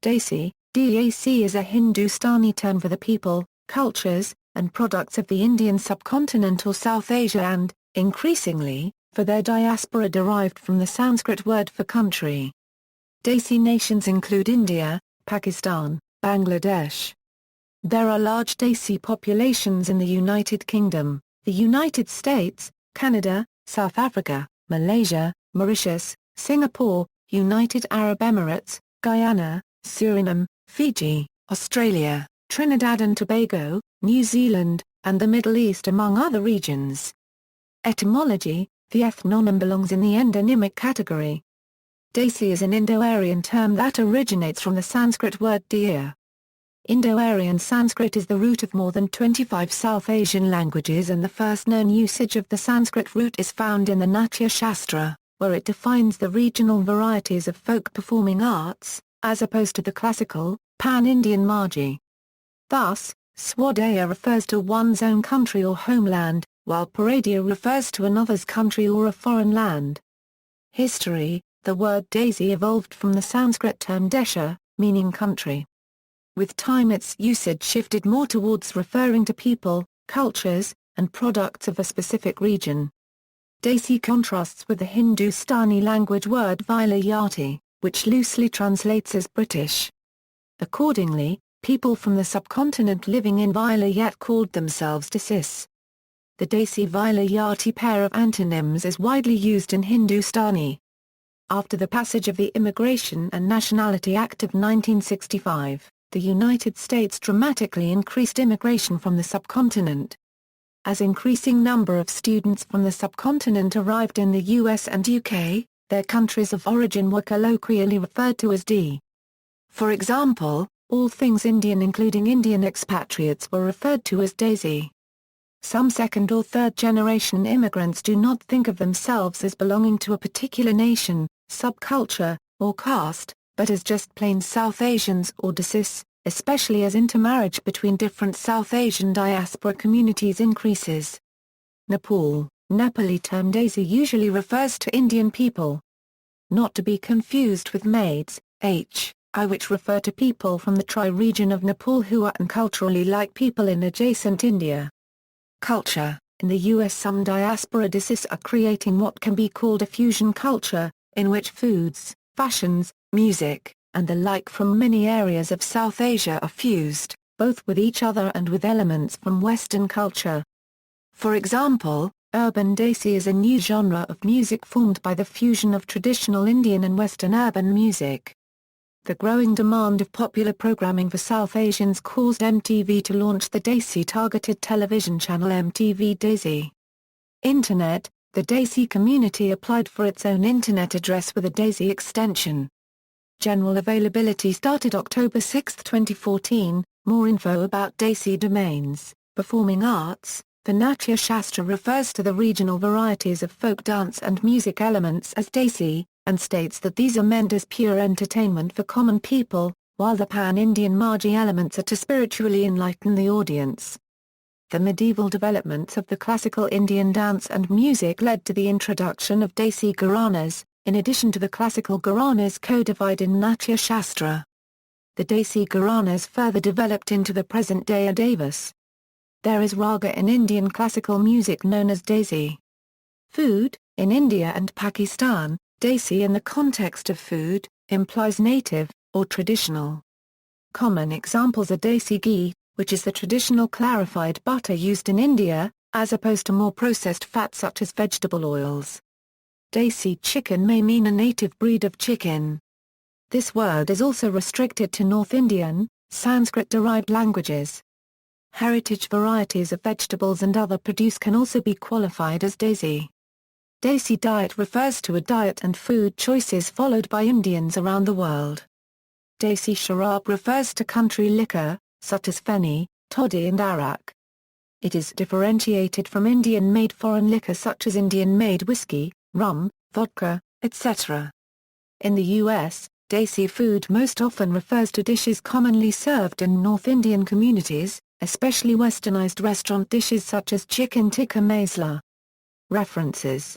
Desi, DAC is a Hindustani term for the people, cultures, and products of the Indian subcontinent or South Asia and, increasingly, for their diaspora derived from the Sanskrit word for country. Desi nations include India, Pakistan, Bangladesh. There are large Desi populations in the United Kingdom, the United States, Canada, South Africa, Malaysia, Mauritius, Singapore, United Arab Emirates, Guyana, Suriname, Fiji, Australia, Trinidad and Tobago, New Zealand, and the Middle East among other regions. Etymology: the ethnonym belongs in the endonymic category. Desi is an Indo-Aryan term that originates from the Sanskrit word dia. Indo-Aryan Sanskrit is the root of more than 25 South Asian languages, and the first known usage of the Sanskrit root is found in the Natya Shastra, where it defines the regional varieties of folk performing arts, as opposed to the classical, pan-Indian Margi. Thus, Swadaya refers to one's own country or homeland, while Paradya refers to another's country or a foreign land. History: the word Desi evolved from the Sanskrit term desha, meaning country. With time its usage shifted more towards referring to people, cultures, and products of a specific region. Desi contrasts with the Hindustani language word Vilayati, which loosely translates as British. Accordingly, people from the subcontinent living in Vilayat called themselves Desis. The Desi-Vilayati pair of antonyms is widely used in Hindustani. After the passage of the Immigration and Nationality Act of 1965, the United States dramatically increased immigration from the subcontinent. As increasing number of students from the subcontinent arrived in the US and UK, their countries of origin were colloquially referred to as D. For example, all things Indian including Indian expatriates were referred to as Desi. Some second or third generation immigrants do not think of themselves as belonging to a particular nation, subculture, or caste, but as just plain South Asians or Desis, especially as intermarriage between different South Asian diaspora communities increases. Nepal, Nepali term Desi usually refers to Indian people. Not to be confused with maids, I, which refer to people from the tri-region of Nepal who are culturally like people in adjacent India. Culture: in the US some diaspora Desis are creating what can be called a fusion culture, in which foods, fashions, music, and the like from many areas of South Asia are fused, both with each other and with elements from Western culture. For example, urban Desi is a new genre of music formed by the fusion of traditional Indian and Western urban music. The growing demand of popular programming for South Asians caused MTV to launch the Desi targeted television channel MTV Desi. Internet: the Desi community applied for its own internet address with a Desi extension. General availability started October 6, 2014. More info about Desi domains. Performing arts: the Natya Shastra refers to the regional varieties of folk dance and music elements as Desi, and states that these are meant as pure entertainment for common people, while the pan-Indian Margi elements are to spiritually enlighten the audience. The medieval developments of the classical Indian dance and music led to the introduction of Desi Gharanas, in addition to the classical Gharanas codified in Natya Shastra. The Desi Gharanas further developed into the present-day Adavas. There is raga in Indian classical music known as Desi. Food: in India and Pakistan, Desi in the context of food, implies native, or traditional. Common examples are Desi ghee, which is the traditional clarified butter used in India, as opposed to more processed fats such as vegetable oils. Desi chicken may mean a native breed of chicken. This word is also restricted to North Indian, Sanskrit-derived languages. Heritage varieties of vegetables and other produce can also be qualified as Desi. Desi diet refers to a diet and food choices followed by Indians around the world. Desi sharab refers to country liquor, such as Feni, Toddy and Arak. It is differentiated from Indian-made foreign liquor such as Indian-made whiskey, rum, vodka, etc. In the U.S., Desi food most often refers to dishes commonly served in North Indian communities, especially westernized restaurant dishes such as chicken tikka masala. References